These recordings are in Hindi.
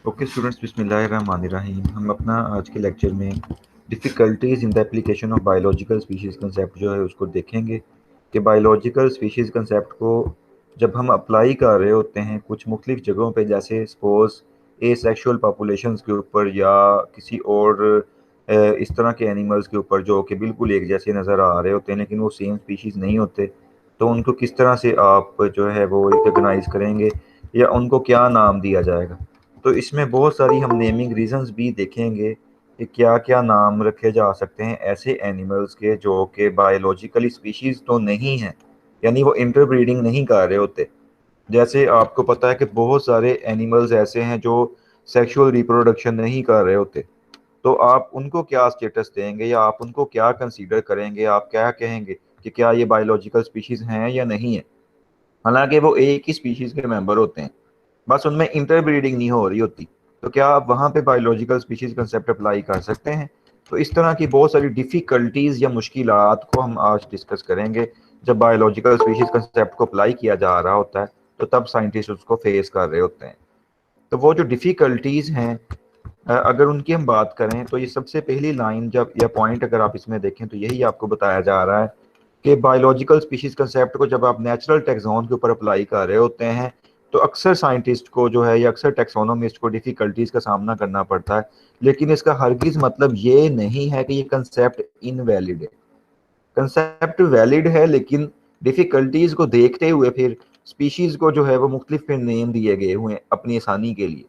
ओके स्टूडेंट्स, बिस्मिल्लाहिर्रहमानिर्रहीम। हम अपना आज के लेक्चर में difficulties in the application of biological species concept जो है उसको देखेंगे कि बायोलॉजिकल स्पीशीज़ कंसेप्ट को जब हम अप्लाई कर रहे होते हैं कुछ मुख्तलिफ़ जगहों पे, जैसे सपोज़ एसेक्सुअल पॉपुलेशंस के ऊपर या किसी और इस तरह के एनिमल्स के ऊपर जो कि बिल्कुल एक जैसे नज़र आ रहे होते हैं लेकिन वो सेम स्पीशीज़ नहीं होते, तो उनको किस तरह से आप जो है वो रिकॉग्नाइज़ करेंगे या उनको क्या नाम दिया जाएगा। तो इसमें बहुत सारी हम नेमिंग रीजंस भी देखेंगे कि क्या क्या नाम रखे जा सकते हैं ऐसे एनिमल्स के जो कि बायोलॉजिकली स्पीशीज़ तो नहीं हैं, यानी वो इंटरब्रीडिंग नहीं कर रहे होते। जैसे आपको पता है कि बहुत सारे एनिमल्स ऐसे हैं जो सेक्सुअल रिप्रोडक्शन नहीं कर रहे होते, तो आप उनको क्या स्टेटस देंगे या आप उनको क्या कंसीडर करेंगे, आप क्या कहेंगे कि क्या ये बायोलॉजिकल स्पीशीज़ हैं या नहीं है। हालांकि वो एक ही स्पीशीज़ के मेंबर होते हैं, बस उनमें इंटरब्रीडिंग नहीं हो रही होती। तो क्या आप वहाँ पे बायोलॉजिकल स्पीशीज कंसेप्ट अप्लाई कर सकते हैं। तो इस तरह की बहुत सारी डिफ़िकल्टीज या मुश्किलात को हम आज डिस्कस करेंगे। जब बायोलॉजिकल स्पीशीज कंसेप्ट को अप्लाई किया जा रहा होता है तो तब साइंटिस्ट उसको फेस कर रहे होते हैं। तो वो जो डिफ़िकल्टीज हैं, अगर उनकी हम बात करें तो ये सबसे पहली लाइन जब या पॉइंट अगर आप इसमें देखें तो यही आपको बताया जा रहा है कि बायोलॉजिकल स्पीशीज कंसेप्ट को जब आप नेचुरल टैक्सोन के ऊपर अप्लाई कर रहे होते हैं तो अक्सर साइंटिस्ट को जो है या अक्सर टैक्सोनोमिस्ट को डिफिकल्टीज का सामना करना पड़ता है। लेकिन इसका हरगिज मतलब ये नहीं है कि ये कंसेप्ट इनवैलिड है। कंसेप्ट वैलिड है, लेकिन डिफिकल्टीज को देखते हुए फिर स्पीशीज को जो है वो मुख्तलिफ फिर नेम दिए गए हुए हैं अपनी आसानी के लिए।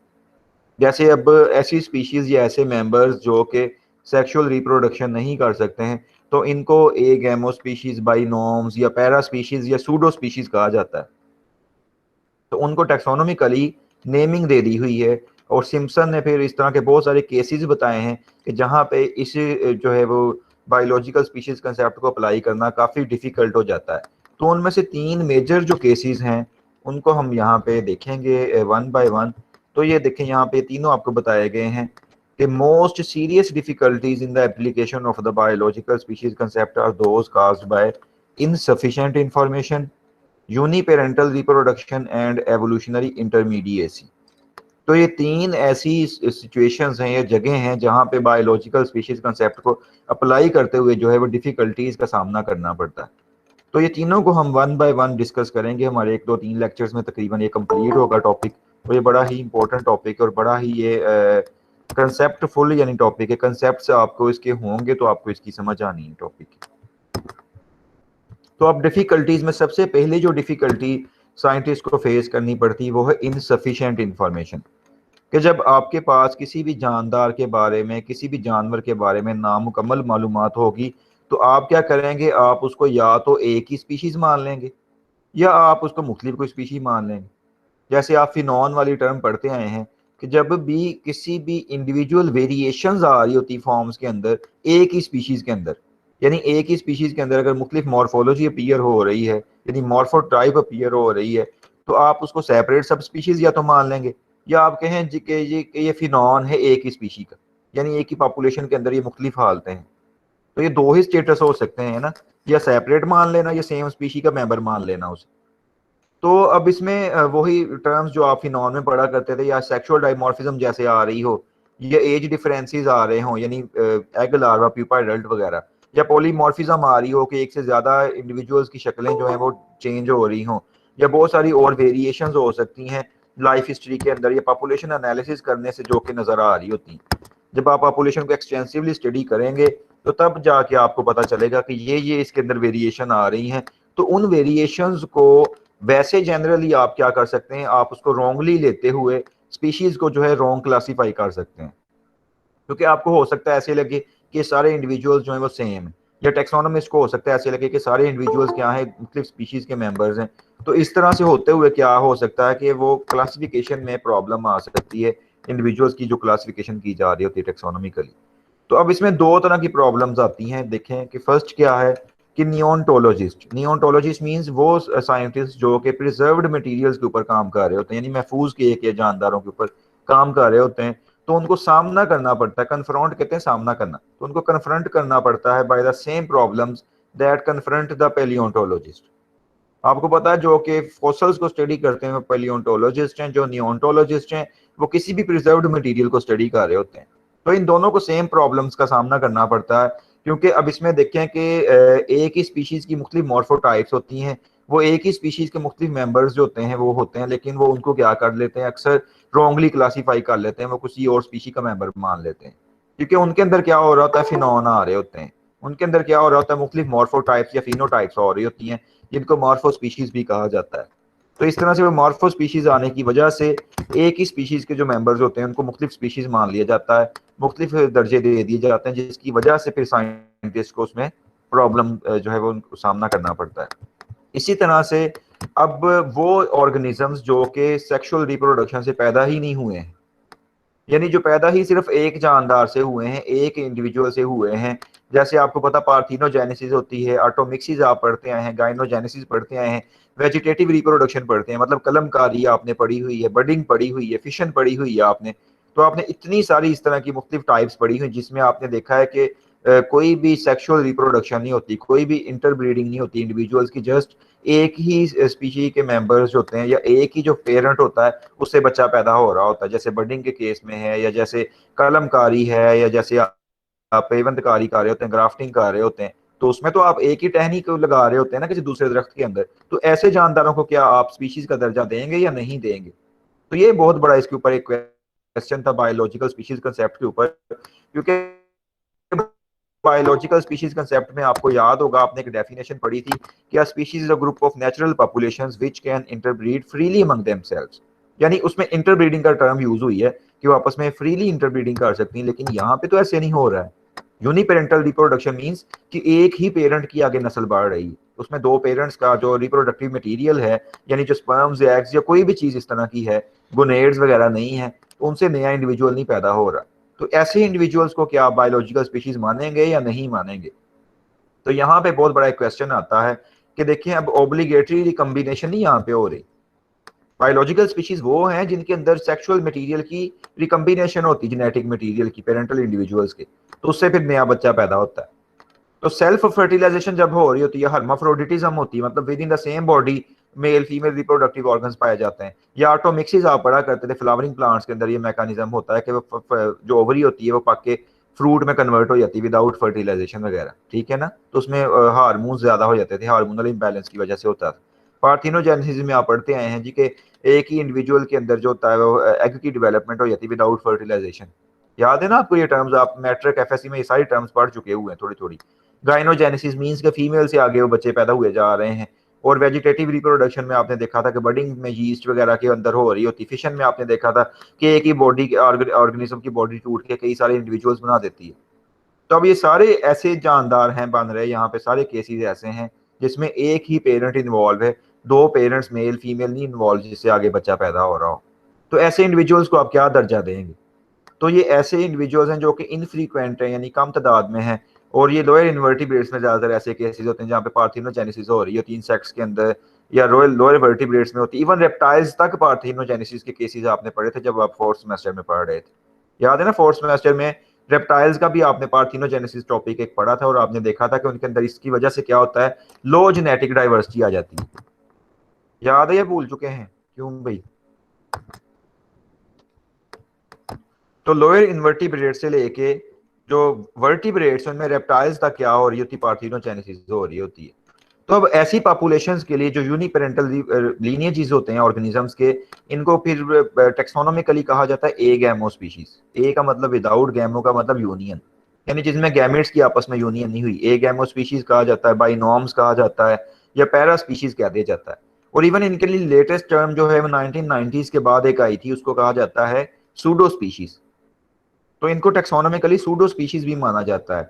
जैसे अब ऐसी स्पीशीज या ऐसे मेंबर्स जो कि सेक्सुअल रिप्रोडक्शन नहीं कर सकते हैं, तो इनको ए गैमो स्पीशीज, बाइनोम्स या पैरा स्पीशीज या सूडो स्पीशीज कहा जाता है। तो उनको टैक्सोनॉमिकली नेमिंग दे दी हुई है। और सिम्पसन ने फिर इस तरह के बहुत सारे केसेस बताए हैं कि जहाँ पे इस जो है वो बायोलॉजिकल स्पीशीज कंसेप्ट को अप्लाई करना काफ़ी डिफिकल्ट हो जाता है। तो उनमें से तीन मेजर जो केसेस हैं उनको हम यहाँ पे देखेंगे वन बाय वन। तो ये देखें, यहाँ पे तीनों आपको बताए गए हैं कि most serious difficulties in the application of the biological species concept are those caused by insufficient information, uniparental reproduction and evolutionary intermediacy. तो ये तीन ऐसी सिचुएशंस हैं या जगह हैं जहां पे बायोलॉजिकल स्पीशीज कंसेप्ट को अप्लाई करते हुए जो है वो डिफिकल्टीज का सामना करना पड़ता है। तो ये तीनों को हम वन बाय वन डिस्कस करेंगे हमारे एक दो तीन लेक्चर्स में, तकरीबन ये कंप्लीट होगा टॉपिक। तो ये बड़ा ही इंपॉर्टेंट टॉपिक है और बड़ा ही ये कंसेप्टफुल यानी टॉपिक है। कंसेप्ट आपको इसके होंगे तो आपको इसकी समझ आनी है टॉपिक की। तो अब डिफिकल्टीज में सबसे पहली जो डिफिकल्टी साइंटिस्ट को फेस करनी पड़ती है वो है इनसफिशिएंट इंफॉर्मेशन। कि जब आपके पास किसी भी जानदार के बारे में, किसी भी जानवर के बारे में नामुकम्मल मालूमात होगी, तो आप क्या करेंगे, आप उसको या तो एक ही स्पीशीज मान लेंगे या आप उसको मुख्तलिफ कोई स्पीशीज मान लेंगे। जैसे आप फिनॉन वाली टर्म पढ़ते आए हैं कि जब भी किसी भी इंडिविजुअल वेरिएशंस आ रही होती फॉर्म्स के अंदर एक ही स्पीशीज के अंदर, यानी एक ही स्पीशीज के अंदर अगर मुख्तलिफ मॉर्फोलॉजी अपीयर हो रही है, यानी मॉर्फोटाइप अपीयर हो रही है, तो आप उसको सेपरेट सब स्पीशीज या तो मान लेंगे या आप कहें कि ये फिनॉन है एक ही स्पीशी का, यानी एक ही पॉपुलेशन के अंदर ये मुख्तलिफ हालतें हैं। तो ये दो ही स्टेटस हो सकते हैं ना, या सेपरेट मान लेना या सेम स्पीशी का मेंबर मान लेना उसे। तो अब इसमें वही टर्म्स जो आप फिनॉन में पढ़ा करते थे, या सेक्सुअल डाइमॉर्फिज्म जैसे आ रही हो, या एज डिफरेंसेस आ रहे हो, यानी एग लार्वा प्यूपा एडल्ट वगैरह, या पॉलीमॉर्फिज्म आ रही हो कि एक से ज्यादा इंडिविजुअल्स की शक्लें जो हैं वो चेंज हो रही हों, या बहुत सारी और वेरिएशंस हो सकती हैं लाइफ हिस्ट्री के अंदर या पॉपुलेशन एनालिसिस करने से जो कि नजर आ रही होती हैं। जब आप पॉपुलेशन को एक्सटेंसिवली स्टडी करेंगे तो तब जाके आपको पता चलेगा कि ये इसके अंदर वेरिएशन आ रही हैं। तो उन वेरिएशंस को वैसे जनरली आप क्या कर सकते हैं, आप उसको रॉन्गली लेते हुए स्पीशीज को जो है रॉन्ग क्लासीफाई कर सकते हैं, क्योंकि आपको हो सकता है ऐसे लगे कि सारे इंडिविजुअल्स जो हैं वो सेम है, या टेक्सोनोमिस्ट को हो सकता है ऐसे लगे कि सारे इंडिविजुअल्स क्या हैं मुख्तलिफ स्पीशीज के मेंबर्स हैं। तो इस तरह से होते हुए क्या हो सकता है कि वो क्लासिफिकेशन में प्रॉब्लम आ सकती है, इंडिविजुअल्स की जो क्लासिफिकेशन की जा रही होती है टेक्सोनॉमिकली। तो अब इसमें दो तरह की प्रॉब्लम्स आती हैं। देखें कि फर्स्ट क्या है कि नियोंटोलॉजिस्ट। नियोंटोलॉजिस्ट मींस वो साइंटिस्ट जो कि प्रिजर्व्ड मटेरियल्स के ऊपर काम कर रहे होते हैं, यानी महफूज किए के जानदारों के ऊपर काम कर रहे होते हैं। तो उनको सामना करना पड़ता है, कन्फ्रंट कहते हैं सामना करना, तो उनको कन्फ्रंट करना पड़ता है by the same problems that confront the paleontologist. आपको पता है जो कि फॉसल्स को स्टडी करते हैं पेलियोंटोलॉजिस्ट हैं, जो नियोंटोलॉजिस्ट हैं वो किसी भी प्रिजर्व्ड मटेरियल को स्टडी कर रहे होते हैं। तो इन दोनों को सेम प्रॉब्लम्स का सामना करना पड़ता है, क्योंकि अब इसमें देखें कि एक ही स्पीशीज की मुख्तलिफ मॉर्फोटाइप्स होती हैं, वो एक ही स्पीशीज के मुख्तलिफ मेंबर्स जो होते हैं वो होते हैं, लेकिन वो उनको क्या कर लेते हैं, अक्सर रॉन्गली क्लासीफाई कर लेते हैं, वो किसी और स्पीशी का मेंबर मान लेते हैं, क्योंकि उनके अंदर क्या हो रहा होता है, फिनोमेना आ रहे होते हैं, उनके अंदर क्या हो रहा होता है, मुख्तलिफ मॉर्फोटाइप्स या फिनोटाइप्स हो रही होती हैं, जिनको मॉर्फो स्पीशीज भी कहा जाता है। तो इस तरह से वो मॉर्फो स्पीशीज आने की वजह से एक ही स्पीशीज के जो मेंबर्स होते हैं उनको मुख्तलिफ स्पीशीज मान लिया जाता है, मुख्तलिफ दर्जे दे दिए जाते हैं, जिसकी वजह से फिर साइंटिस्ट को उसमें प्रॉब्लम जो है वो उनको सामना करना पड़ता है। इसी तरह से अब वो ऑर्गेनिजम्स जो कि सेक्सुअल रिप्रोडक्शन से पैदा ही नहीं हुए हैं, यानी जो पैदा ही सिर्फ एक जानदार से हुए हैं, एक इंडिविजुअल से हुए हैं, जैसे आपको पता पार्थिनोजेनेसिस होती है, ऑटोमिक्सिस आप पढ़ते आए हैं, गाइनोजेनेसिस पढ़ते आए हैं, वेजिटेटिव रिप्रोडक्शन पढ़ते हैं, मतलब कलमकारी आपने पढ़ी हुई है, बडिंग पढ़ी हुई है, फिशन पढ़ी हुई है आपने। तो आपने इतनी सारी इस तरह की मुख्तलिफ टाइप्स पढ़ी हुई जिसमें आपने देखा है कि कोई भी सेक्सुअल रिप्रोडक्शन नहीं होती, कोई भी इंटरब्रीडिंग नहीं होती इंडिविजुअल्स की, जस्ट एक ही स्पीशी के मेंबर्स होते हैं या एक ही जो पेरेंट होता है उससे बच्चा पैदा हो रहा होता है, जैसे बर्डिंग के केस में है, या जैसे कलमकारी है, या जैसे आप पेवंतकारी कर रहे होते हैं, ग्राफ्टिंग कर रहे होते हैं, तो उसमें तो आप एक ही टहनी को लगा रहे होते हैं ना किसी दूसरे दरख्त के अंदर। तो ऐसे जानदारों को क्या आप स्पीशीज का दर्जा देंगे या नहीं देंगे? तो ये बहुत बड़ा इसके ऊपर एक क्वेश्चन था बायोलॉजिकल स्पीशीज कंसेप्ट के ऊपर, क्योंकि बायोलॉजिकल स्पीशीज कंसेप्ट में आपको याद होगा आपने एक डेफिनेशन पढ़ी थी कि species is a group of natural populations which can interbreed freely among themselves, यानी उसमें इंटरब्रीडिंग का टर्म यूज हुई है कि वो आपस में फ्रीली इंटरब्रीडिंग कर सकती हैं, लेकिन यहाँ पे तो ऐसे नहीं हो रहा है। यूनिपेरेंटल रिप्रोडक्शन मींस कि एक ही पेरेंट की आगे नस्ल बढ़ रही है, उसमें दो पेरेंट्स का जो रिप्रोडक्टिव मटेरियल है, यानी जो स्पर्म्स एग्स या कोई भी चीज इस तरह की है, गोनेड्स वगैरह नहीं है, तो उनसे नया इंडिविजुअल नहीं पैदा हो रहा। तो ऐसे इंडिविजुअल्स को क्या आप बायोलॉजिकल स्पीशीज मानेंगे या नहीं मानेंगे? तो यहाँ पे बहुत बड़ा एक क्वेश्चन आता है कि देखिए अब ऑब्लिगेटरी रिकम्बिनेशन नहीं यहाँ पे हो रही। बायोलॉजिकल स्पीशीज वो हैं जिनके अंदर सेक्सुअल मटेरियल की रिकम्बिनेशन होती है, जेनेटिक मटेरियल की पेरेंटल इंडिविजुअल्स के, तो उससे फिर नया बच्चा पैदा होता है। तो सेल्फ फर्टिलाइजेशन जब हो रही होती है, हर्माफ्रोडिटिज्म होती है, मतलब with in the same body male female reproductive organs पाए जाते हैं, या ऑटोमिक्सिस आप पढ़ा करते थे फ्लावरिंग प्लांट्स के अंदर, ये मैकेनिज्म होता है कि वो जो ओवरी होती है वो पक के फ्रूट में कन्वर्ट हो जाती है विदाउट फर्टिलाइजेशन वगैरह, ठीक है ना। तो उसमें हार्मोन ज्यादा हो जाते थे, हार्मोनल इम्बैलेंस की वजह से होता था। पार्थिनोजेनेसिस में आप पढ़ते आए हैं जी के एक ही इंडिविजुअल के अंदर जो होता है वो एग की डेवलपमेंट हो जाती है विदाउट फर्टिलाइजेशन। याद है ना आपको ये टर्म्स, आप मैट्रिक एफएससी में ये सारी टर्म्स पढ़ चुके हुए हैं थोड़ी थोड़ी। गाइनोजेनेसिस मींस के फीमेल से आगे वो बच्चे पैदा हुए जा रहे हैं। और वेजिटेटिव रिप्रोडक्शन में आपने देखा था कि बडिंग में यीस्ट वगैरह के अंदर हो रही होती। फिशन में आपने देखा था कि एक ही बॉडी ऑर्गेनिज्म की बॉडी टूट के कई सारे इंडिविजुअल्स बना देती है। तो अब ये सारे ऐसे जानदार हैं बन रहे, यहाँ पे सारे केसेस ऐसे हैं जिसमें एक ही पेरेंट इन्वॉल्व है, दो पेरेंट्स मेल फीमेल नहीं इन्वॉल्व जिससे आगे बच्चा पैदा हो रहा हो। तो ऐसे इंडिविजुअल्स को आप क्या दर्जा देंगे? तो ये ऐसे इंडिविजुअल्स हैं जो कि इनफ्रीक्वेंट है, यानी कम तादाद में है, और ये लोअर इन्वर्टिब्रेट्स में ज्यादातर ऐसे केसेस होते हैं जहाँ पे पार्थिनोजेनेसिस हो रही है तीन सेक्स के अंदर, या रोयल लोअर वर्टिब्रेट्स में होती है। इवन रेप्टाइल्स तक पार्थिनोजेनेसिस के केसेस आपने पढ़े थे जब आप फोर्थ सेमेस्टर में पढ़ रहे थे, याद है ना? फोर्थ सेमेस्टर में रेप्टाइल्स का भी आपने पार्थिनोजेनेसिस टॉपिक एक पढ़ा था, और आपने देखा था कि उनके अंदर इसकी वजह से क्या होता है, लो जेनेटिक डाइवर्सिटी आ जाती है। याद है या भूल चुके हैं? क्यों भाई? तो लोअर इन्वर्टिब्रेट से लेके जो वर्टिब्रेट्स उनमें रेप्टाइल्स तक क्या हो रही होती, पार्थिनोजेनेसिस हो रही होती है। तो अब ऐसी पॉपुलेशंस के लिए जो यूनिपेरेंटल लीनिएजेस होते हैं ऑर्गेनिजम्स के, इनको फिर टेक्सोनोमिकली कहा जाता है ए गैमो स्पीशीज। ए का मतलब विदाउट, गैमो का मतलब यूनियन, यानी जिसमें गैमेट्स की आपस में यूनियन नहीं हुई, ए गैमो स्पीशीज कहा जाता है, बाइनोम्स कहा जाता है, या पैरा स्पीशीज कह दिया जाता है। और इवन इनके लिए लेटेस्ट टर्म जो है वो 1990s के बाद एक आई थी, उसको कहा जाता है सूडो स्पीशीज। तो इनको टेक्सोनोमिकली सूडो स्पीशीज भी माना जाता है।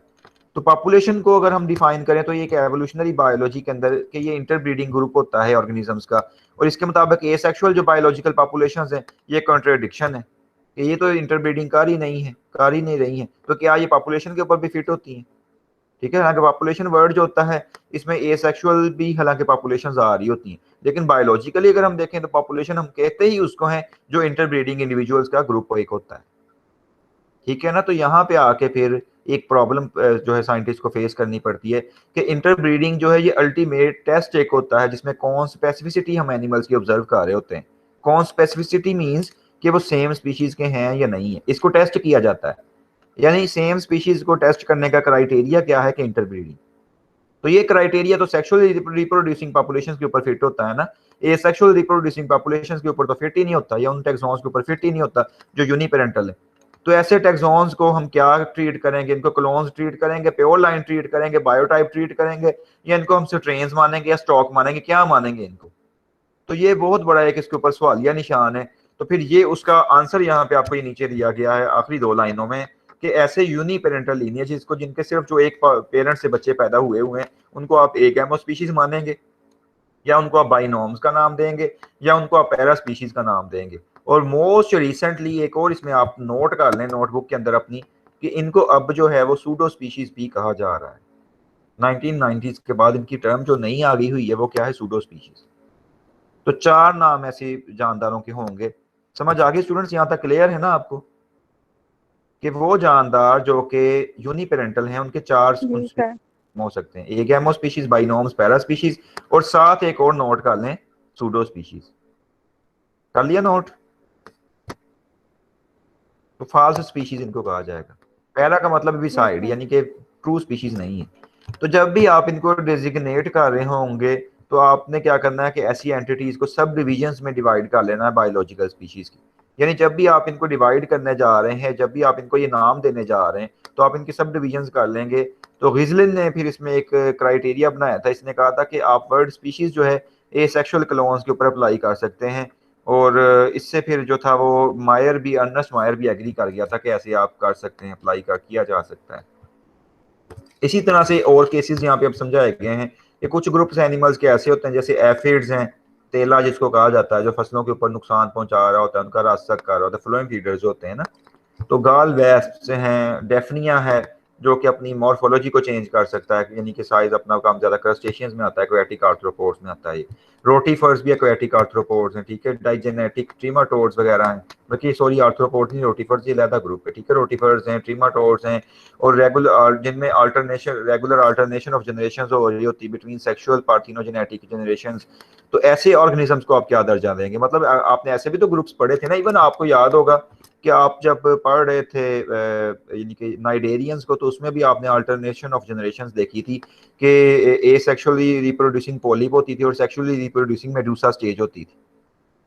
तो पॉपुलेशन को अगर हम डिफाइन करें तो ये एक एवोल्यूशनरी बायोलॉजी के अंदर कि ये इंटरब्रीडिंग ग्रुप होता है ऑर्गेनिजम्स का, और इसके मुताबिक एसेक्सुअल जो बायोलॉजिकल पॉपुलेशंस हैं ये कॉन्ट्रडिक्शन है कि ये तो इंटरब्रीडिंग कर ही नहीं है, कर ही नहीं रही है, तो क्या ये पॉपुलेशन के ऊपर भी फिट होती हैं? ठीक है, हालांकि पॉपुलेशन वर्ड जो होता है इसमें एसेक्सुअल भी हालांकि पॉपुलेशन आ रही होती हैं, लेकिन बायोलॉजिकली अगर हम देखें तो पॉपुलेशन हम कहते ही उसको है जो इंटरब्रीडिंग इंडिविजुअल्स का ग्रुप एक होता है। ठीक है ना। तो यहाँ पे आके फिर एक प्रॉब्लम जो है साइंटिस्ट को फेस करनी पड़ती है कि इंटरब्रीडिंग जो है ये अल्टीमेट टेस्ट एक होता है जिसमें कौन स्पेसिफिसिटी हम एनिमल्स की ऑब्जर्व कर रहे होते हैं। कौन स्पेसिफिसिटी मींस कि वो सेम स्पीशीज के हैं या नहीं है, इसको टेस्ट किया जाता है। यानी सेम स्पीशीज को टेस्ट करने का क्राइटेरिया क्या है कि इंटरब्रीडिंग। तो ये क्राइटेरिया तो सेक्सुअल रिप्रोड्यूसिंग पॉपुलेशन के ऊपर फिट होता है ना, ये सेक्सुअल रिप्रोड्यूसिंग पॉपुलेशन के ऊपर तो फिट ही नहीं होता, या उन टैक्सॉन्स के ऊपर फिट ही नहीं होता जो यूनिपेरेंटल है। तो ऐसे टैक्सॉन्स को हम क्या ट्रीट करेंगे, इनको क्लोन्स ट्रीट करेंगे, प्योर लाइन ट्रीट करेंगे, बायोटाइप ट्रीट करेंगे, या इनको हम स्ट्रेन्स मानेंगे या स्टॉक मानेंगे, क्या मानेंगे इनको। तो ये बहुत बड़ा एक इसके ऊपर सवालिया निशान है। तो फिर ये उसका आंसर यहाँ पे आपको ये नीचे दिया गया है आखिरी 2 लाइनों में, कि ऐसे यूनिपेरेंटल लीनियज जिसको जिनके सिर्फ जो एक पेरेंट से बच्चे पैदा हुए हुए हैं उनको आप एक एमो स्पीशीज मानेंगे, या उनको आप बाइनोम्स का नाम देंगे, या उनको आप पैरा स्पीशीज का नाम देंगे। और मोस्ट रिसेंटली एक और इसमें आप नोट कर लें नोटबुक के अंदर अपनी, कि इनको अब जो है वो सूडो स्पीशीज भी कहा जा रहा है। 1990s के बाद इनकी टर्म जो नई आ गई हुई है वो क्या है, सूडो स्पीशीज। तो 4 नाम ऐसे जानदारों के होंगे। समझ आ गई स्टूडेंट्स, यहाँ तक क्लियर है ना आपको, कि वो जानदार जो कि यूनिपेरेंटल हैं उनके 4 जी सर। हो सकते हैं, एगैमो स्पीशीज, बाइनोम्स, पैरा स्पीशीज, और साथ एक और नोट कर लें, सूडो स्पीशीज। कर लिया नोट। तो फाल्स स्पीशीज इनको कहा जाएगा। पैरा का मतलब भी जी साइड, सर। यानी कि ट्रू स्पीशीज नहीं है। तो जब भी आप इनको डेजिग्नेट कर रहे होंगे तो आपने क्या करना है कि ऐसी एंटिटीज को सब डिविजन्स में डिवाइड कर लेना है बायोलॉजिकल स्पीशीज की। यानी जब भी आप इनको डिवाइड करने जा रहे हैं, जब भी आप इनको ये नाम देने जा रहे हैं, तो आप इनके सब डिविजन्स कर लेंगे। तो गिजलिन ने फिर इसमें एक क्राइटेरिया बनाया था, इसने कहा था कि आप वर्ड स्पीशीज जो है एसेक्सुअल क्लोन्स के ऊपर अप्लाई कर सकते हैं। और इससे फिर जो था वो मायर भी, अर्नेस्ट मायर भी एग्री कर गया था कि ऐसे आप कर सकते हैं, अप्लाई कर किया जा सकता है। इसी तरह से और केसेस यहाँ पे अब समझाए गए हैं कि कुछ ग्रुप्स एनिमल्स के ऐसे होते हैं जैसे एफिड्स हैं, तेला जिसको कहा जाता है, जो फसलों के ऊपर नुकसान पहुंचा रहा होता है, उनका रस सक कर रहा होता है, फ्लोएम फीडर्स होते हैं ना। तो गाल वेस्प्स हैं, डेफनिया है, जो कि अपनी मॉर्फोलॉजी को चेंज कर सकता है, यानी कि साइज अपना काम ज्यादा क्रस्टेशियंस में आता है, एक्वेटिक आर्थ्रोपोड्स में आता है। रोटीफर्स भी एक्वेटिक आर्थ्रोपोड्स हैं, ठीक है। डाइजेनेटिक ट्रीमाटोड्स वगैरह हैं, बाकी सॉरी आर्थ्रोपोड्स नहीं, रोटीफर्स ये अलग ग्रुप है, ठीक है। रोटीफर्स हैं, ट्रीमाटोड्स हैं, और रेगुलर जिनमें alternation, regular alternation of generation हो रही होती है बिटवीन सेक्सुअल पार्थिनोजेनेटिक जनरेशन। तो ऐसे ऑर्गेनिजम्स को आप क्या दर्जा देंगे, मतलब आपने ऐसे भी तो ग्रुप्स पढ़े थे ना, इवन आपको याद होगा कि आप जब पढ़ रहे थे यानी कि नाइडेरियंस को, तो उसमें भी आपने अल्टरनेशन ऑफ जनरेशंस देखी थी कि ए सेक्सुअली रिप्रोड्यूसिंग पॉलिप होती थी और सेक्सुअली रिप्रोड्यूसिंग मेडूसा स्टेज होती थी।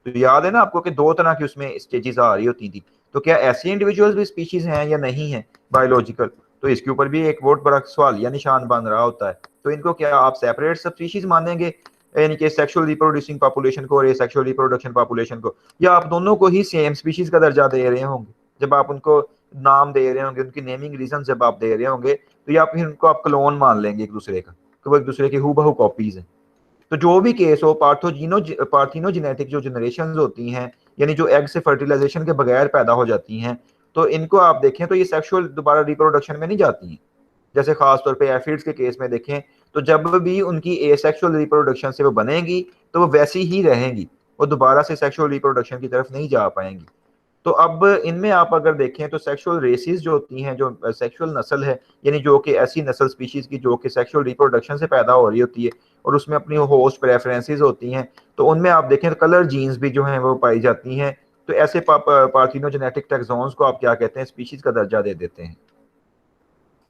तो याद है ना आपको कि 2 तरह की उसमें स्टेजेस आ रही होती थी। तो क्या ऐसे इंडिविजुअल्स भी स्पीशीज हैं या नहीं है बायोलॉजिकल, तो इसके ऊपर भी एक बहुत बड़ा सवाल या निशान बन रहा होता है। तो इनको क्या आप सेपरेट सब स्पीशीज मानेंगे, यानी कि सेक्सुअल रिप्रोड्यूसिंग पॉपुलेशन को और ये सेक्सुअल रिप्रोडक्शन पॉपुलेशन को, या आप दोनों को ही सेम स्पीशीज का दर्जा दे रहे होंगे जब आप उनको नाम दे रहे होंगे, उनकी नेमिंग रीजन जब आप दे रहे होंगे, तो या फिर उनको आप क्लोन मान लेंगे एक दूसरे का, कि वो एक दूसरे की हूबहू कॉपीज हैं। तो जो भी केस हो, पार्थिनोजेनेटिक जो जनरेशन होती हैं, यानी जो एग से फर्टिलाइजेशन के बगैर पैदा हो जाती हैं, तो इनको आप देखें तो ये सेक्सुअल दोबारा रिप्रोडक्शन में नहीं जाती हैं। जैसे खासतौर पे एफिड्स के केस में देखें, तो जब भी उनकी एसेक्सुअल रिप्रोडक्शन से वो बनेगी तो वो वैसी ही रहेंगी, वो दोबारा से सेक्सुअल रिप्रोडक्शन की तरफ नहीं जा पाएंगी। तो अब इनमें आप अगर देखें तो सेक्सुअल रेसिस जो होती हैं, जो सेक्सुअल नस्ल है, यानी जो कि ऐसी नस्ल स्पीशीज की जो कि सेक्सुअल रिप्रोडक्शन से पैदा हो रही होती है और उसमें अपनी होस्ट प्रेफरेंसेस होती हैं, तो उनमें आप देखें तो कलर जीन्स भी जो हैं वो पाई जाती हैं। तो ऐसे पार्थिनोजेनेटिक टैक्सॉन्स को आप क्या कहते हैं, स्पीशीज का दर्जा दे देते हैं।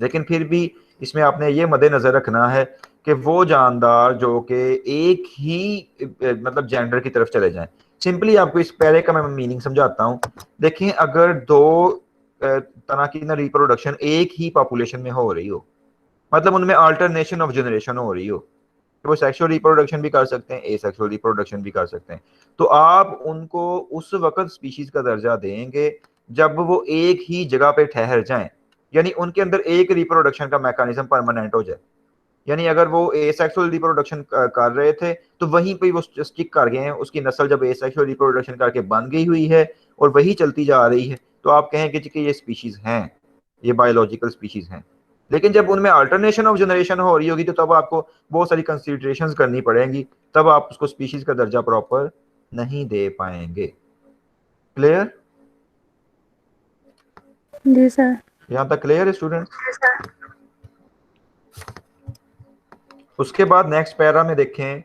लेकिन फिर भी इसमें आपने ये मद्देनजर रखना है कि वो जानदार जो कि एक ही मतलब जेंडर की तरफ चले जाएं। सिंपली आपको इस पहले का मैं मीनिंग समझाता हूँ। देखें, अगर 2 तरह की ना रिप्रोडक्शन एक ही पॉपुलेशन में हो रही हो, मतलब उनमें अल्टरनेशन ऑफ जनरेशन हो रही हो, तो वो सेक्सुअल रिप्रोडक्शन भी कर सकते हैं, एसेक्सुअल रिप्रोडक्शन भी कर सकते हैं, तो आप उनको उस वक्त स्पीशीज का दर्जा देंगे जब वो एक ही जगह पे ठहर जाएं, यानी उनके अंदर एक रिप्रोडक्शन का मैकेनिज्म परमानेंट हो जाए। यानी अगर वो एसेक्सुअल रिप्रोडक्शन कर रहे थे तो वहीं पे वो स्टिक कर गए हैं, उसकी नस्ल जब एसेक्सुअल रिप्रोडक्शन करके बन गई हुई है और वही चलती जा रही है, तो आप कहेंगे कि ये स्पीशीज हैं, ये बायोलॉजिकल स्पीशीज हैं। लेकिन जब उनमें अल्टरनेशन ऑफ जनरेशन हो रही होगी तो तब आपको बहुत सारी कंसिडरेशंस करनी पड़ेंगी, तब आप उसको स्पीशीज का दर्जा प्रॉपर नहीं दे पाएंगे। क्लियर? जी सर। यहाँ तक क्लियर है स्टूडेंट? उसके बाद नेक्स्ट पैरा में देखें,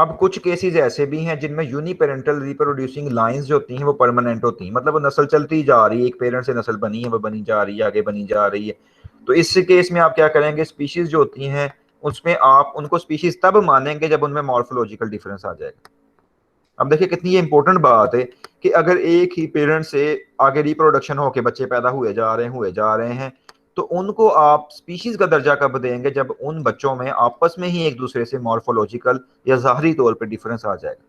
अब कुछ केसेस ऐसे भी हैं जिनमें यूनिपेरेंटल रिप्रोड्यूसिंग लाइंस जो होती हैं वो परमानेंट होती हैं, मतलब वो नस्ल चलती जा रही है, एक पेरेंट से नस्ल बनी है, वो बनी जा रही है, आगे बनी जा रही है। तो इस केस में आप क्या करेंगे, स्पीशीज जो होती हैं उसमें आप उनको स्पीशीज तब मानेंगे जब उनमें मॉर्फोलॉजिकल डिफरेंस आ जाएगा। अब देखिए कितनी ये इंपॉर्टेंट बात है कि अगर एक ही पेरेंट से आगे रिप्रोडक्शन होके बच्चे पैदा हुए जा रहे हैं, तो उनको आप स्पीशीज का दर्जा कब देंगे, जब उन बच्चों में आपस में ही एक दूसरे से मॉर्फोलॉजिकल या ज़ाहरी तौर पे डिफरेंस आ जाएगा।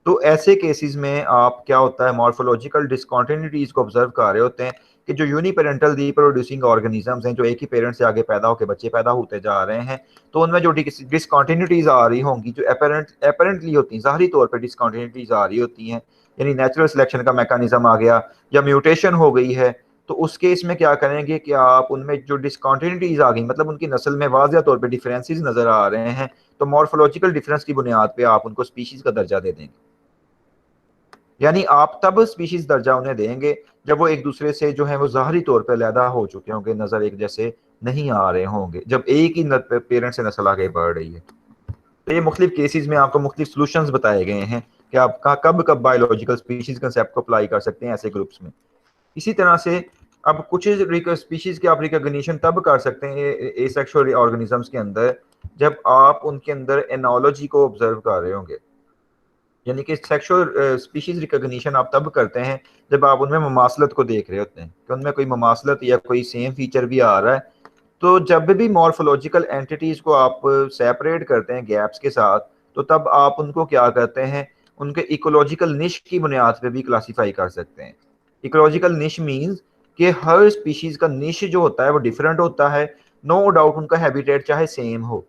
तो ऐसे केसेस में आप क्या होता है, मॉर्फोलॉजिकल डिसकॉन्टिन्यूटीज को ऑब्जर्व कर रहे होते हैं कि जो यूनिपेरेंटल रिप्रोड्यूसिंग ऑर्गेनिजम्स हैं, जो एक ही पेरेंट से आगे पैदा होकर बच्चे पैदा होते जा रहे हैं, तो उनमें जो डिसकॉन्टिन्यूटीज आ रही होंगी, जो अपेरेंटली होती हैं, ज़ाहरी तौर पर डिसकॉन्टिन्यूटीज आ रही होती हैं, यानी नेचुरल सिलेक्शन का मैकेनिज्म आ गया या म्यूटेशन हो गई है, तो उस केस में क्या करेंगे कि आप उनमें जो डिसकॉन्टिन्यूटीज आ गई, मतलब उनकी नस्ल में वाज़िया तौर पर डिफरेंसेस नजर आ रहे हैं, तो मॉर्फोलॉजिकल डिफरेंस की बुनियाद पर आप उनको स्पीशीज का दर्जा दे देंगे। यानी आप तब स्पीशीज दर्जा उन्हें देंगे जब वो एक दूसरे से जो है वो ज़ाहरी तौर पर अलहदा हो चुके होंगे, नज़र एक जैसे नहीं आ रहे होंगे, जब एक ही पेरेंट से नस्ल आगे बढ़ रही है। तो ये मुख्तलिफ केसेस में आपको मुख्तलिफ सॉल्यूशंस बताए गए हैं कि आप कब कब बायोलॉजिकल स्पीशीज कंसेप्ट को अप्लाई कर सकते हैं ऐसे ग्रुप्स में। इसी तरह से अब कुछ स्पीशीज की आप रिकॉग्निशन तब कर सकते हैं एसेक्सुअल ऑर्गेनिजम्स के अंदर, जब आप उनके अंदर एनोलॉजी को ऑब्जर्व कर रहे होंगे। यानी कि सेक्सुअल स्पीशीज रिकॉग्निशन आप तब करते हैं जब आप उनमें ममासलत को देख रहे होते हैं कि उनमें कोई ममासलत या कोई सेम फीचर भी आ रहा है। तो जब भी मॉर्फोलॉजिकल एंटिटीज को आप सेपरेट करते हैं गैप्स के साथ, तो तब आप उनको क्या करते हैं, उनके इकोलॉजिकल निश की बुनियाद पे भी क्लासीफाई कर सकते हैं। इकोलॉजिकल निश मींस कि हर स्पीशीज का निश जो होता है वो डिफरेंट होता है, नो डाउट उनका हैबिटेट चाहे सेम हो।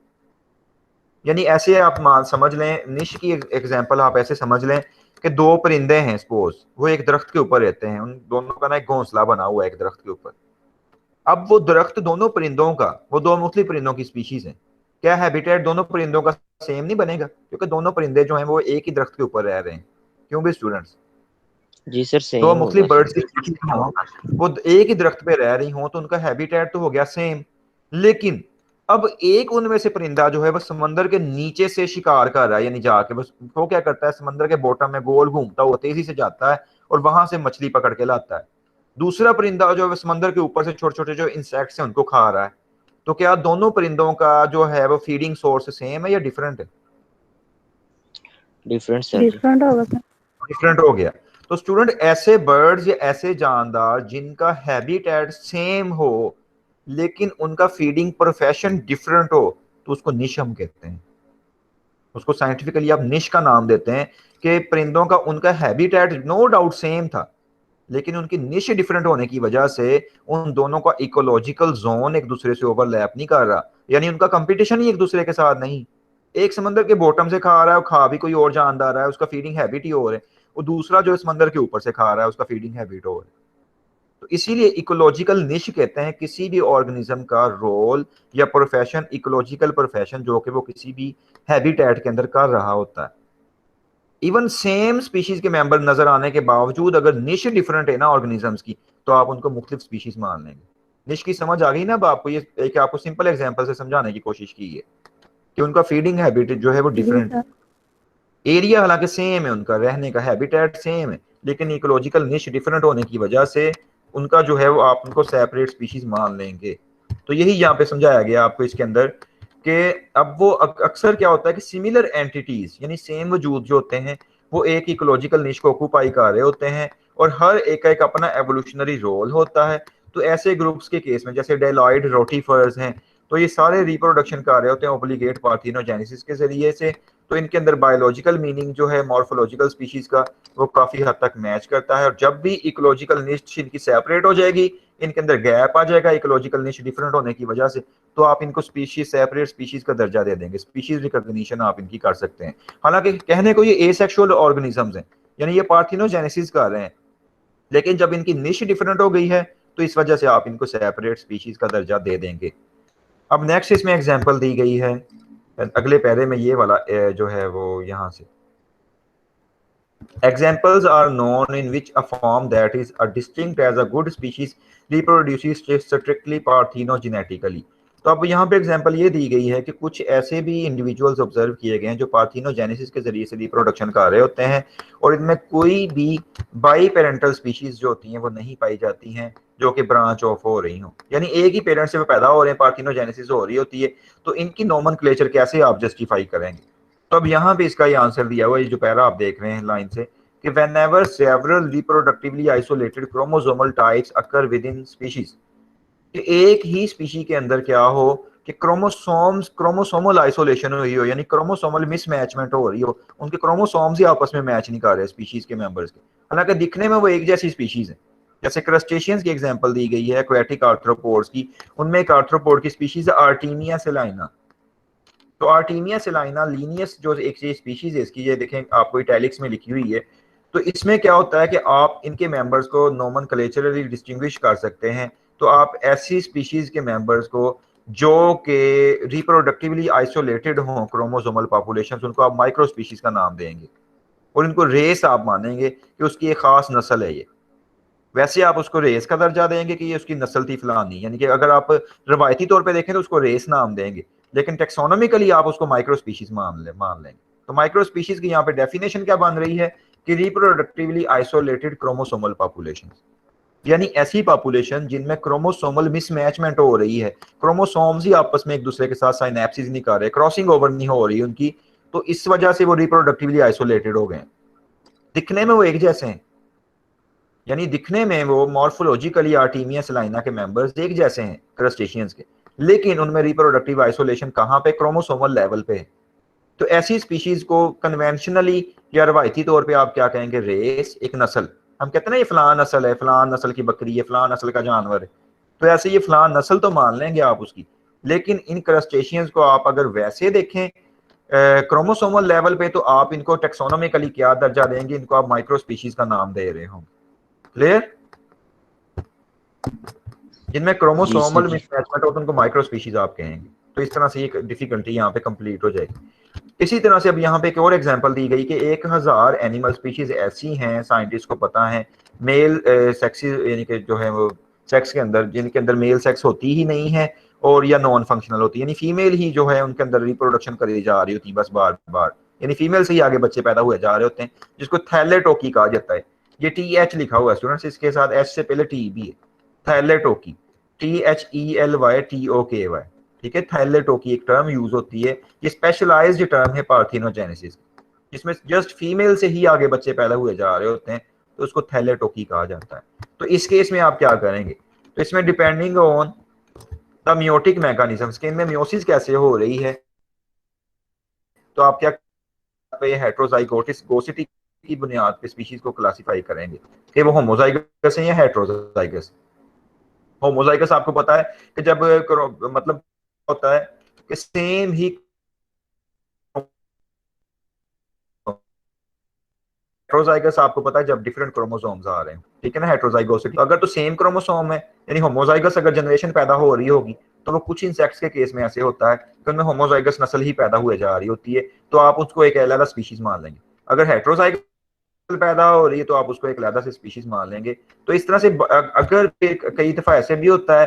यानी ऐसे आप मान समझ लें, निश की एग्जांपल आप ऐसे समझ लें कि दो परिंदे हैं, सपोज वो एक दरख्त के ऊपर रहते हैं, उन दोनों का ना एक घोंसला बना हुआ है एक दरख्त के ऊपर। अब वो दरख्त दोनों परिंदों का, वो दो मुख्तलिफ परिंदों की स्पीशीज हैं, क्या हैबिटेट दोनों परिंदों का सेम नहीं बनेगा? क्योंकि दोनों परिंदे जो हैं वो एक ही दरख्त के ऊपर रह रहे हैं। क्यों भी स्टूडेंट्स? जी सर, दो सेम मुख्तलिफ होगा बर्ड्स सर। की स्पीशीज हों, वो एक ही दरख्त पे रह रही हों, तो उनका हैबिटेट तो हो गया सेम। लेकिन अब एक उनमें से परिंदा जो है वो समंदर के नीचे से शिकार कर रहा है, यानी जाके बस वो क्या करता है, समंदर के बॉटम में गोल घूमता हुआ तेजी से जाता है और वहां से मछली पकड़ के लाता है। दूसरा परिंदा जो है समंदर के ऊपर से छोटे छोटे जो इंसेक्ट्स हैं उनको खा रहा है। तो क्या दोनों परिंदों का जो है वो फीडिंग सोर्स सेम है या डिफरेंट है? डिफरेंट सर जी। डिफरेंट होगा सर। डिफरेंट हो गया। तो स्टूडेंट ऐसे बर्ड्स या ऐसे जानदार जिनका हैबिटेट सेम हो लेकिन उनका फीडिंग प्रोफेशन डिफरेंट हो, तो उसको निश हम कहते हैं। उसको साइंटिफिकली आप निश का नाम देते हैं कि परिंदों का उनका हैबिटेट नो डाउट सेम था, लेकिन उनकी निश डिफरेंट होने की वजह से उन दोनों का इकोलॉजिकल जोन एक दूसरे से ओवरलैप नहीं कर रहा, यानी उनका कंपटीशन ही एक दूसरे के साथ नहीं। एक समंदर के बॉटम से खा रहा है, खा भी कोई और जानदार है, उसका फीडिंग हैबिट ही और है। वो दूसरा जो समंदर के ऊपर से खा रहा है उसका फीडिंग हैबिट और है। तो इसीलिए इकोलॉजिकल निश कहते हैं किसी भी ऑर्गेनिज्म का रोल या प्रोफेशन, इकोलॉजिकल प्रोफेशन जो कि वो किसी भी हैबिटेट के अंदर कर रहा होता है। इवन सेम स्पीशीज के मेंबर नजर आने के बावजूद अगर निश डिफरेंट है ना ऑर्गेनिजम्स की, तो आप उनको मुख्तलिफ स्पीशीज मान लेंगे। निश की समझ आ गई ना? अब आपको ये एक आपको सिंपल एग्जांपल से समझाने की कोशिश की है कि उनका फीडिंग हैबिट जो है वो जी डिफरेंट है। सर। एरिया हालांकि सेम है, उनका रहने का हैबिटेट सेम है, लेकिन इकोलॉजिकल निश डिफरेंट होने की वजह से उनका जो है वो आप उनको सेपरेट स्पीशीज मान लेंगे। तो यही यहाँ पे समझाया गया आपको इसके अंदर कि अब वो अक्सर क्या होता है कि सिमिलर एंटिटीज यानी सेम वजूद जो होते हैं वो एक इकोलॉजिकल निश को ऑक्यूपाई कर रहे होते हैं और हर एक का एक अपना एवोल्यूशनरी रोल होता है। तो ऐसे ग्रुप्स के केस में जैसे डेलॉइड रोटीफर्स हैं, तो ये सारे रिप्रोडक्शन कर रहे होते हैं ओब्लिगेट पार्थिनोजेनेसिस के जरिए से। तो इनके अंदर बायोलॉजिकल मीनिंग जो है मॉर्फोलॉजिकल स्पीशीज का वो काफी हद तक मैच करता है। और जब भी इकोलॉजिकल निश इनकी सेपरेट हो जाएगी, इनके अंदर गैप आ जाएगा इकोलॉजिकल निश डिफरेंट होने की वजह से, तो आप इनको स्पीशीज सेपरेट स्पीशीज का दर्जा दे देंगे, स्पीशीज रिकॉग्निशन आप इनकी कर सकते हैं। हालांकि कहने को ये एसेक्सुअल ऑर्गेनिजम्स हैं, यानी ये पार्थिनोजेनेसिस कर रहे हैं, लेकिन जब इनकी निश डिफरेंट हो गई है तो इस वजह से आप इनको सेपरेट स्पीशीज का दर्जा दे देंगे। अब नेक्स्ट इसमें एग्जांपल दी गई है अगले पैरे में, ये वाला जो है वो यहाँ से examples are known in which a form that is a distinct as a good species reproduces strictly parthenogenetically. तो अब यहाँ पे एग्जांपल ये दी गई है कि कुछ ऐसे भी इंडिविजुअल्स ऑब्जर्व किए गए हैं जो पार्थिनोजेनेसिस के जरिए से रिप्रोडक्शन कर रहे होते हैं और इनमें कोई भी बाई पेरेंटल स्पीशीज जो होती हैं वो नहीं पाई जाती हैं जो कि ब्रांच ऑफ हो रही हो, यानी एक ही पेरेंट से वो पैदा हो रहे हैं, पार्थिनोजेनेसिस हो रही होती है। तो इनकी नोमेनक्लेचर कैसे आप जस्टिफाई करेंगे? तो अब यहाँ पे इसका ये आंसर दिया हुआ है, जो पैरा आप देख रहे हैं लाइन से, कि whenever several reproductively isolated chromosomal types occur within species, कि एक ही स्पीशी के अंदर क्या हो कि क्रोमोसोमल आइसोलेशन हुई हो, यानी क्रोमोसोमल मिसमैचमेंट हो रही हो, उनके क्रोमोसोम्स ही आपस में मैच नहीं कर रहे स्पीशीज के मेंबर्स के, हालांकि दिखने में वो एक जैसी स्पीशीज है। जैसे क्रस्टेशियंस की एग्जांपल दी गई है एक्वेटिक आर्थ्रोपोड्स की, उनमें एक आर्थ्रोपोड की स्पीशीज है आर्टीमिया सेलाइना। तो आर्टीमिया सेलाइना लीनियस जो एक स्पीशीज है इसकी, ये देखें आपको इटैलिक्स में लिखी हुई है। तो इसमें क्या होता है कि आप इनके मेंबर्स को नोमेनक्लेचरली डिस्टिंग्विश कर सकते हैं। तो आप ऐसी स्पीशीज के मेंबर्स को जो कि रिप्रोडक्टिवली आइसोलेटेड हों क्रोमोसोमल पॉपुलेशन, उनको आप माइक्रो स्पीशीज का नाम देंगे और इनको रेस आप मानेंगे कि उसकी एक खास नस्ल है ये। वैसे आप उसको रेस का दर्जा देंगे कि ये उसकी नस्ल थी फलानी, यानी कि अगर आप रवायती तौर पे देखें तो उसको रेस नाम देंगे, लेकिन टेक्सोनॉमिकली आप उसको माइक्रो स्पीशीज मान लेंगे। तो माइक्रो स्पीशीज की यहाँ पे डेफिनेशन क्या बन रही है कि रिप्रोडक्टिवली आइसोलेटेड क्रोमोसोमल पॉपुलेशन, यानी ऐसी पॉपुलेशन जिनमें क्रोमोसोमल मिसमैचमेंट हो रही है, क्रोमोसोम्स ही आपस में एक दूसरे के साथ साइनेप्सिस नहीं कर रहे, क्रॉसिंग ओवर नहीं हो रही उनकी, तो इस वजह से वो रिप्रोडक्टिवली आइसोलेटेड हो गए। दिखने में वो एक जैसे हैं, यानी दिखने में वो मॉर्फोलॉजिकली आर्टीमिया सेलाइना के मेंबर्स एक जैसे हैं क्रस्टेशियंस के, लेकिन उनमें रिप्रोडक्टिव आइसोलेशन कहाँ पे? क्रोमोसोमल लेवल पे है। तो ऐसी स्पीशीज को कन्वेंशनली या रवायती तौर पे आप क्या कहेंगे? रेस, एक नस्ल। हम कहते हैं ना ये फलान नस्ल है, फलान नस्ल की बकरी है, फलान नस्ल का जानवर है, तो ऐसे ये फलान नस्ल तो मान लेंगे आप उसकी, लेकिन इन क्रस्टेशियंस को आप अगर वैसे देखें क्रोमोसोमल लेवल पे, तो आप इनको टेक्सोनोमिकली क्या दर्जा देंगे? इनको आप माइक्रो स्पीशीज का नाम दे रहे होंगे। क्लियर? जिनमें जी सर क्रोमोसोमल जी। मिसमैचमेंट हो तो उनको माइक्रो स्पीशीज आप कहेंगे। तो इस तरह से ये डिफिकल्टी यहाँ पे कंप्लीट हो जाएगी। इसी तरह से अब यहाँ पे एक और एग्जांपल दी गई कि 1000 एनिमल स्पीशीज ऐसी हैं साइंटिस्ट को पता है, मेल सेक्सिस, यानी कि जो है वो सेक्स के अंदर, जिनके अंदर मेल सेक्स होती ही नहीं है और या नॉन फंक्शनल होती है, यानी फीमेल ही जो है उनके अंदर रिप्रोडक्शन करी जा रही होती है बस बार बार, यानी फीमेल से ही आगे बच्चे पैदा हुए जा रहे होते हैं, जिसको थैलेटोकी कहा जाता है। ये TH लिखा हुआ है स्टूडेंट्स, इसके साथ एच से पहले टी भी है, थैलेटोकी, THELYTOKY। ठीक है, थैलेटोकी एक टर्म यूज होती है, ये स्पेशलाइज्ड टर्म है पार्थिनोजेनेसिस, जिसमें जस्ट फीमेल से ही आगे बच्चे पैदा हुए जा रहे होते हैं, तो उसको थैलेटोकी कहा जाता है। तो इस केस में आप क्या करेंगे? तो इसमें depending on the meiotic mechanism, कि इनमें मियोसिस कैसे हो रही है, तो आप क्या पे हेट्रोजाइगोटिस गोसिटी की बुनियाद पे स्पीशीज को क्लासिफाई करेंगे कि वो होमोजाइगस है या हेट्रोजाइगस। होमोजाइगस आपको पता है कि जब मतलब होता है कि सेम ही हेट्रोजाइगस आपको पता है जब डिफरेंट क्रोमोसोम्स आ रहे हैं, ठीक है ना, हेट्रोजाइगोसिटी। अगर तो सेम क्रोमोसोम है, यानी होमोजाइगस अगर जनरेशन पैदा हो रही होगी, तो वो कुछ इंसेक्ट्स के केस में ऐसे होता है कि उनमें होमोजाइगस नस्ल ही पैदा हुए जा रही होती है, तो आप उसको एक अलग स्पीशीज मान लेंगे। अगर हेट्रोजाइगस पैदा हो रही है तो आप उसको एक अलग से स्पीशीज मान लेंगे। तो इस तरह से अगर कई दफा ऐसे भी होता है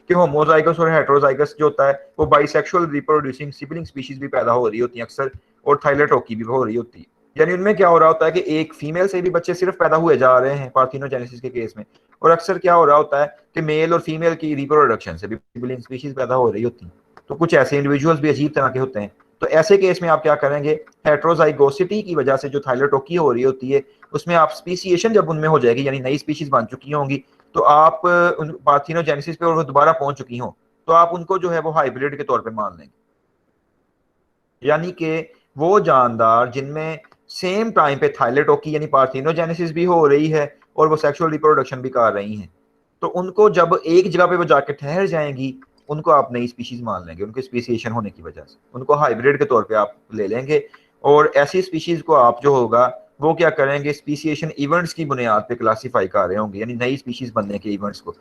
कि होमोजाइगस और हेट्रोजाइगस जो होता है वो बाइसेक्सुअल रिप्रोड्यूसिंग सिबलिंग स्पीशीज भी पैदा हो रही होती हैं अक्सर, और थाइलेटोकी भी हो रही होती है। यानी उनमें क्या हो रहा होता है कि एक फीमेल से भी बच्चे सिर्फ पैदा हुए जा रहे हैं पार्थिनोजेनेसिस के केस में, और अक्सर क्या हो रहा होता है कि मेल और फीमेल की रिप्रोडक्शन से भी सिबलिंग स्पीशीज पैदा हो रही होती हैं। तो कुछ ऐसे इंडिविजुअल्स भी अजीब तरह के होते हैं। तो ऐसे केस में आप क्या करेंगे? हेट्रोजाइगोसिटी की वजह से जो थाइलेटोकी हो रही होती है, उसमें आप स्पीसिएशन जब उनमें हो जाएगी, यानी नई स्पीशीज बन चुकी होंगी, तो आप पार्थिनोजेनेसिस पे और वो दोबारा पहुंच चुकी हो, तो आप उनको जो है वो हाइब्रिड के तौर पे मान लेंगे। यानी कि वो जानदार जिनमें सेम टाइम पे थाइलेटोकी यानी पार्थिनोजेनेसिस भी हो रही है और वो सेक्सुअल रिप्रोडक्शन भी कर रही हैं, तो उनको जब एक जगह पे वो जाके ठहर जाएंगी, उनको आप नई स्पीशीज मान लेंगे, उनके स्पीसिएशन होने की वजह से उनको हाइब्रिड के तौर पे आप ले लेंगे। और ऐसी स्पीशीज को आप जो होगा वो क्या करेंगे? स्पीसिएशन इवेंट्स की बुनियाद पे क्लासीफाई कर रहे होंगे, यानी नई स्पीशीज बनने के इवेंट्स को।